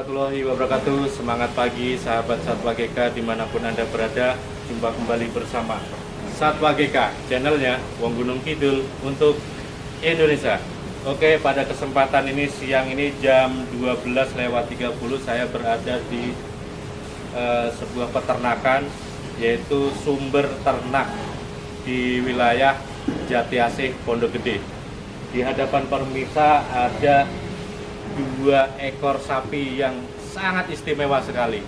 warahmatullahi wabarakatuh. Semangat pagi sahabat Satwa GK dimanapun Anda berada. Jumpa kembali bersama Satwa GK, channelnya Wong Gunung Kidul untuk Indonesia. Oke, pada kesempatan ini siang ini jam 12:30 saya berada di sebuah peternakan, yaitu sumber ternak di wilayah Jatiasih, Pondok Gede. Di hadapan pemirsa ada 2 ekor sapi yang sangat istimewa sekali,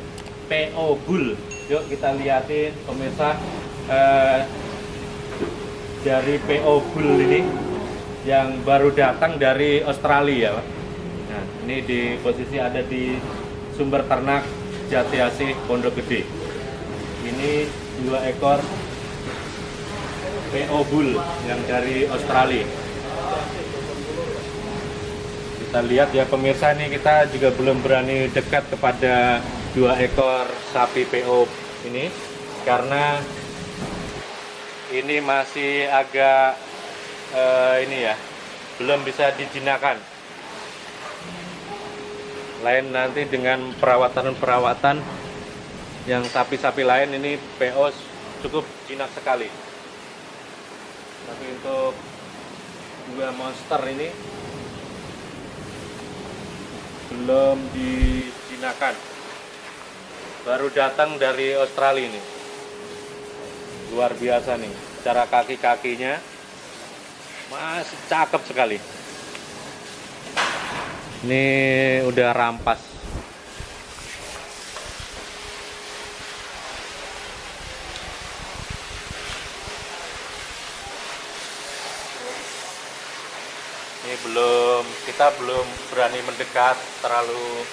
PO Bull. Yuk kita lihatin pemirsa, dari PO Bull ini yang baru datang dari Australia. Nah, ini di posisi ada di sumber ternak Jatiasih, Pondok Gede. Ini 2 ekor PO Bull yang dari Australia. Kita lihat ya pemirsa, ini kita juga belum berani dekat kepada 2 ekor sapi PO ini karena ini masih agak ini ya, belum bisa dijinakkan. Lain nanti dengan perawatan yang sapi-sapi lain, ini PO cukup jinak sekali. Tapi untuk 2 monster ini belum dijinakan, baru datang dari Australia ini. Luar biasa nih, cara kaki-kakinya masih cakep sekali. Ini udah rampas. Ini kita belum berani mendekat terlalu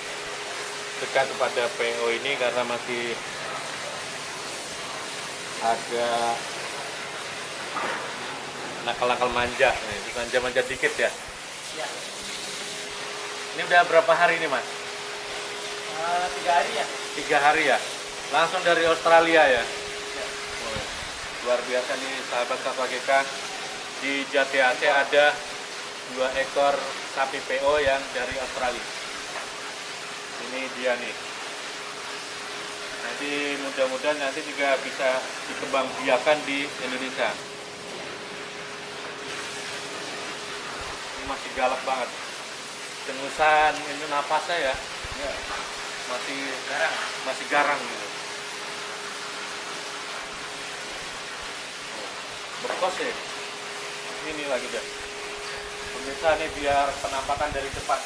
dekat kepada PO ini karena masih agak nakal-nakal manja. Manja-manja dikit ya. Ya. Ini udah berapa hari ini, Mas? 3 hari ya. 3 hari ya? Langsung dari Australia ya? Ya. Oh, luar biasa nih sahabat Satwa GK. Di Jatiasih ada 2 ekor sapi PO yang dari Australia. Ini dia nih. Nanti mudah-mudahan nanti juga bisa dikembangbiakan di Indonesia. Ini masih galak banget. Dengusan ini napasnya ya, masih garang gitu. Bekos ya. Ini lagi deh. Pemirsa, nih biar penampakan dari depan.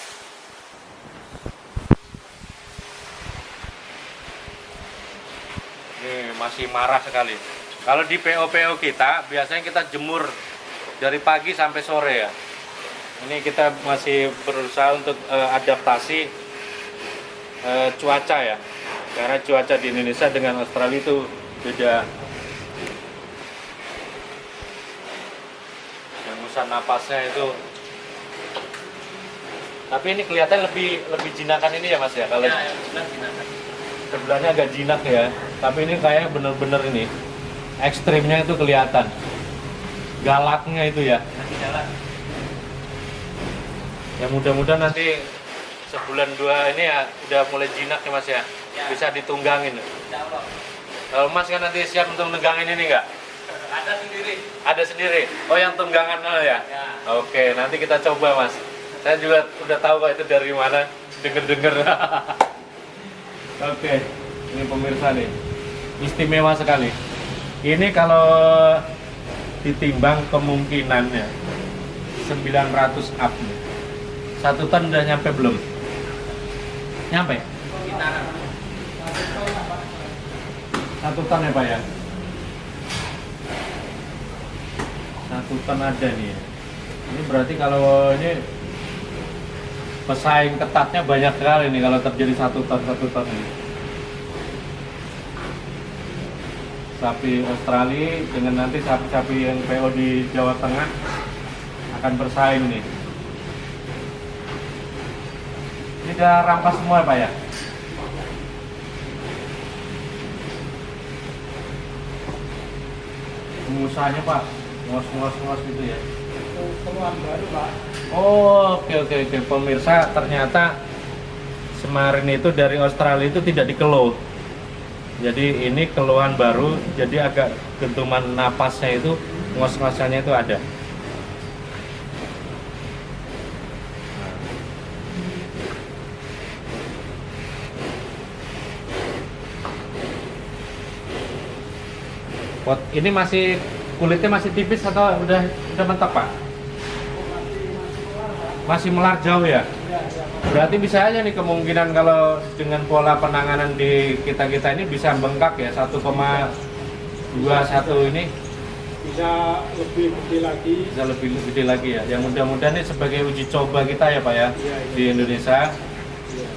Ini masih marah sekali. Kalau di PO-PO kita biasanya kita jemur dari pagi sampai sore ya. Ini kita masih berusaha untuk adaptasi cuaca ya. Karena cuaca di Indonesia dengan Australia itu beda. Dengusan napasnya itu. Tapi ini kelihatan lebih jinakan ini ya Mas ya. Kalau Ya, jinakan. sebelahnya agak jinak ya. Tapi ini kayak bener-bener ini ekstrimnya itu kelihatan. Galaknya itu ya. Nanti jalan. Ya mudah-mudahan nanti sebulan 2 ini ya udah mulai jinak ya Mas ya. Ya. Bisa ditunggangin. Insya Allah. Kalau Mas kan nanti siap untuk nenggangin ini nggak? Ada sendiri. Ada sendiri. Oh, yang tunggangan ya? Ya. Oke, nanti kita coba Mas. Saya juga udah tahu kok itu dari mana. Denger-denger. Oke, ini pemirsa nih. Istimewa sekali. Ini kalau ditimbang kemungkinannya 900 up nih. 1 ton udah nyampe belum? Nyampe? Sekitaran. 1 ton ya Pak ya? 1 ton ada nih ya. Ini berarti kalau ini pesaing ketatnya banyak sekali nih kalau terjadi 1 ton ini. Sapi Australia dengan nanti sapi-sapi yang PO di Jawa Tengah akan bersaing nih. Ini udah rampas semua ya Pak ya? Pengusahanya Pak, ngos gitu ya? Keluar baru Pak. Oh, oke. Pemirsa, ternyata kemarin itu dari Australia itu tidak dikelo. Jadi ini keluhan baru, jadi agak dentuman napasnya itu, ngos-ngosannya itu ada. Ini masih kulitnya masih tipis atau udah mentok, Pak? Masih melar jauh ya? Berarti bisa aja nih kemungkinan kalau dengan pola penanganan di kita ini bisa bengkak ya 1,21 ini bisa lebih gede lagi. Bisa lebih gede lagi ya. Yang mudah-mudahan ini sebagai uji coba kita ya Pak ya, di Indonesia.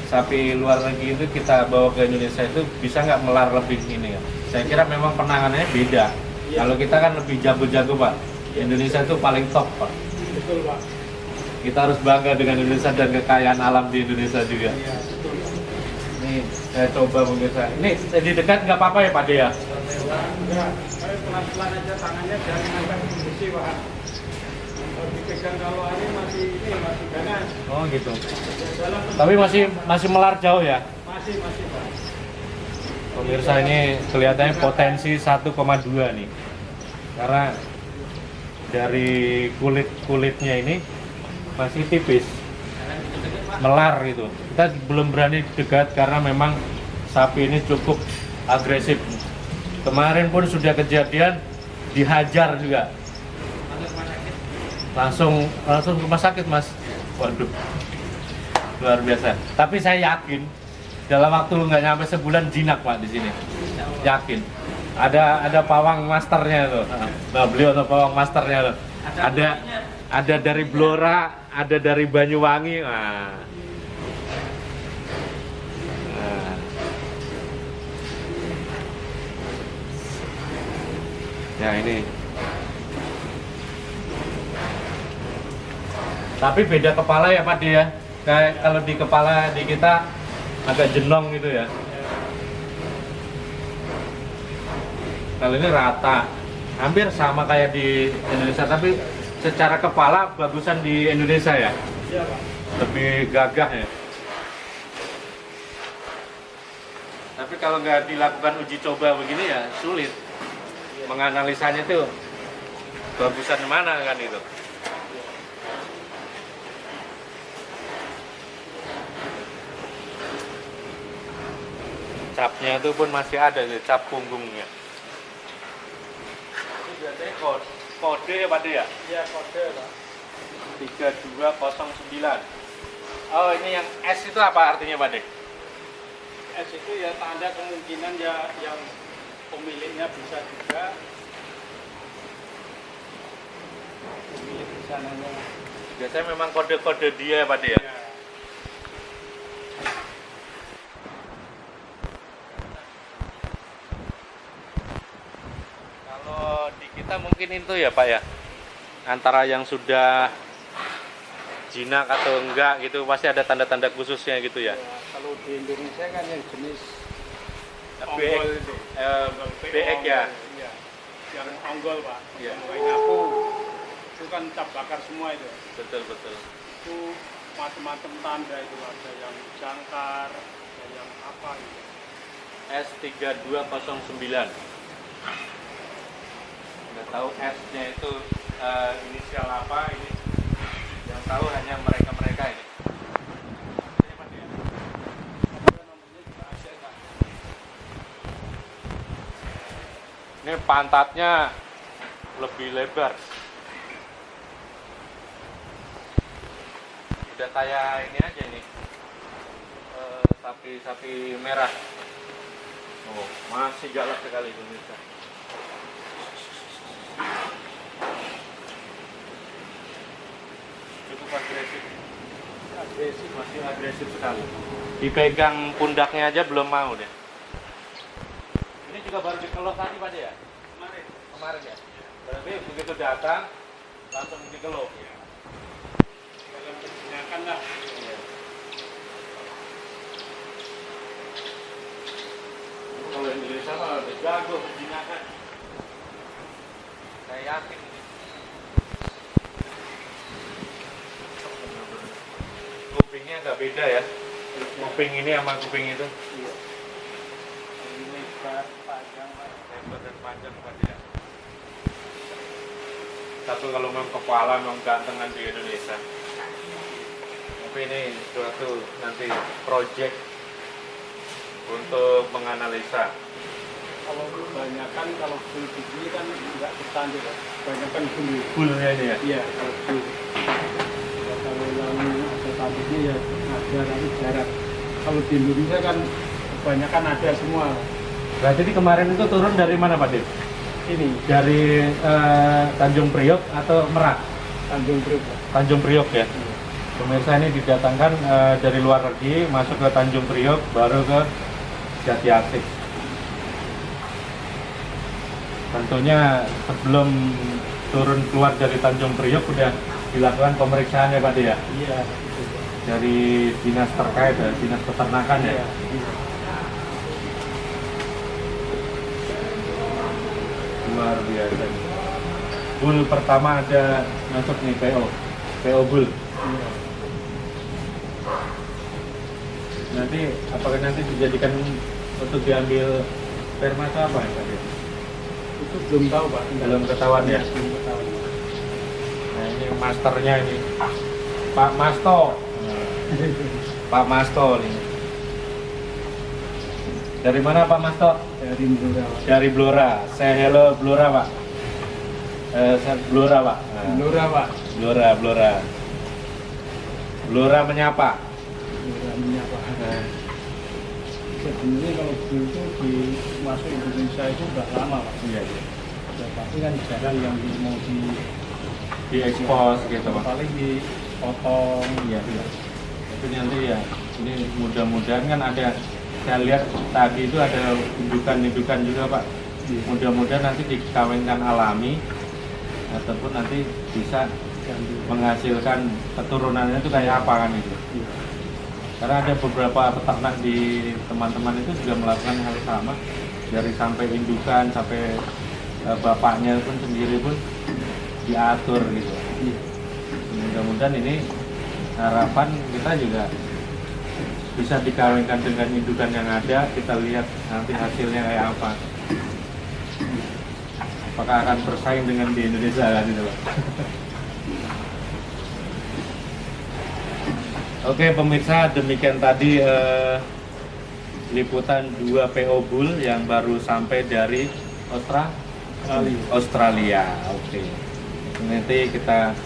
Sapi luar negeri itu kita bawa ke Indonesia itu bisa nggak melar lebih ini ya? Saya kira memang penanganannya beda. Kalau kita kan lebih jago-jago Pak. Indonesia itu paling top Pak. Betul Pak. Kita harus bangga dengan Indonesia dan kekayaan alam di Indonesia juga. Iya, betul. Nih, saya coba pemirsa. Ini di dekat nggak apa-apa ya Pak De ya? Enggak, saya pelan-pelan aja tangannya jangan sampai bersih Pak. Kalau dipegang kalau ini masih ganas. Oh gitu. Dalam Tapi masih melar jauh ya? masih Pak. Pemirsa ini kelihatannya potensi 1,2 nih. Karena dari kulitnya ini masih tipis, melar gitu. Kita belum berani dekat karena memang sapi ini cukup agresif. Kemarin pun sudah kejadian dihajar juga. Langsung rumah sakit Mas. Waduh, luar biasa. Tapi saya yakin dalam waktu nggak nyampe sebulan jinak Pak di sini. Yakin. Ada pawang masternya tuh. Nah, beliau tuh pawang masternya tuh. Ada dari Blora, ada dari Banyuwangi. Nah. Ya ini. Tapi beda kepala ya Pak ya. Kayak kalau di kepala di kita agak jenong gitu ya. Kalau ini rata, hampir sama kayak di Indonesia, tapi secara kepala bagusan di Indonesia ya. Iya Pak. Lebih gagah ya. Tapi kalau nggak dilakukan uji coba begini ya sulit menganalisanya tuh bagusan mana kan itu. Capnya itu pun masih ada nih, cap punggungnya. Ini biasanya kode ya Pak De ya? Iya kode Pak. 3209. Oh ini yang S itu apa artinya Pak De? S itu ya tanda kemungkinan ya yang pemiliknya bisa juga pemilik di sananya. Biasanya memang kode-kode dia ya Pak De ya? Ya. Kalau di kita mungkin itu ya Pak ya, antara yang sudah jinak atau enggak gitu pasti ada tanda-tanda khususnya gitu ya. Ya, kalau di Indonesia kan yang jenis BX, onggol itu. BX ya. Iya. Yang onggol Pak. Iya. Yang mulai nyapu. Itu kan cap bakar semua itu. Betul betul. Itu macam-macam tanda itu, ada yang jangkar, ada yang apa gitu. S3209. Nggak tahu S-nya itu inisial apa ini. Yang tahu hanya mereka-mereka ini. Ini pantatnya lebih lebar. Udah kayak ini aja nih. Sapi merah. Oh, masih galak sekali pemirsa. Cukup agresif. Masih agresif sekali. Dipegang pundaknya aja belum mau deh. Ini juga baru dikelos tadi Pak ya? Kemarin ya? Berarti begitu datang langsung dikelos ya? Dalam perjinakan lah. Iya. Kalau Indonesia mah udah jago perjinakan. Saya yakin ini. Kupingnya agak beda ya. kuping ini sama kuping itu. Iya. Ini lebar, panjang, Pak. Lebar dan panjang Pak ya. Satu kalau memang kepala memang gantengan di Indonesia. Tapi ini suatu nanti project untuk menganalisa. Kalau kebanyakan kalau bul begini kan nggak bertanding, Pak. Kebanyakan bul. Bulnya ini ya. Iya, kalau bul. Ya, kalau yang ada tandingnya ya ada tapi jarak. Kalau di Indonesia kan kebanyakan ada semua. Nah, jadi kemarin itu turun dari mana Pak Dit? Ini Dari Tanjung Priok atau Merak? Tanjung Priok, Pak. Tanjung Priok ya. Pemirsa ini didatangkan dari luar negeri, masuk ke Tanjung Priok, baru ke Jati Asih. Tentunya sebelum turun keluar dari Tanjung Priok sudah dilakukan pemeriksaan ya Pak Dit ya? Iya, itu, Pak. Dari dinas terkait, ya, dinas peternakan ya? Iya, iya. Luar biasa. Bull pertama ada masuk nih PO bull. Iya. Nanti apakah nanti dijadikan untuk diambil sperma atau apa ya Pak Dit? Itu belum tahu, Pak. Belum ketahuan ya? Belum ketahuan. Nah ini masternya ini Pak Masto. Pak Masto nih. Dari mana Pak Masto? Dari Blora, Pak. Dari Blora. Saya hello Blora Pak. Saya Blora Pak. Nah, Blora, Pak. Blora. Blora menyapa. Blora minyak, Pak. Nah, Sebenarnya kalau bul itu di masuk Indonesia itu udah lama, Pak. iya. Ya, tapi kan jarang yang mau Diekspos gitu Pak. paling dipotong. Iya. Tapi nanti ya ini mudah-mudahan kan ada, saya lihat tadi itu ada indukan-indukan juga Pak. Iya. Mudah-mudahan nanti dikawinkan alami ataupun nanti bisa menghasilkan keturunannya itu kayak apa kan itu. Iya. Karena ada beberapa peternak di teman-teman itu juga melakukan hal sama, dari sampai indukan sampai bapaknya pun sendiri pun diatur gitu. Iya. Mudah-mudahan ini harapan kita juga bisa dikawinkan dengan indukan yang ada, kita lihat nanti hasilnya kayak apa. Apakah akan bersaing dengan di Indonesia kan gitu Pak. Oke pemirsa, demikian tadi liputan 2 PO bull yang baru sampai dari Australia. Oke. Nanti kita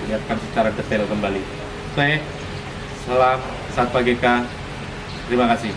lihatkan secara detail kembali. Oke. Salam Satwa GK. Terima kasih.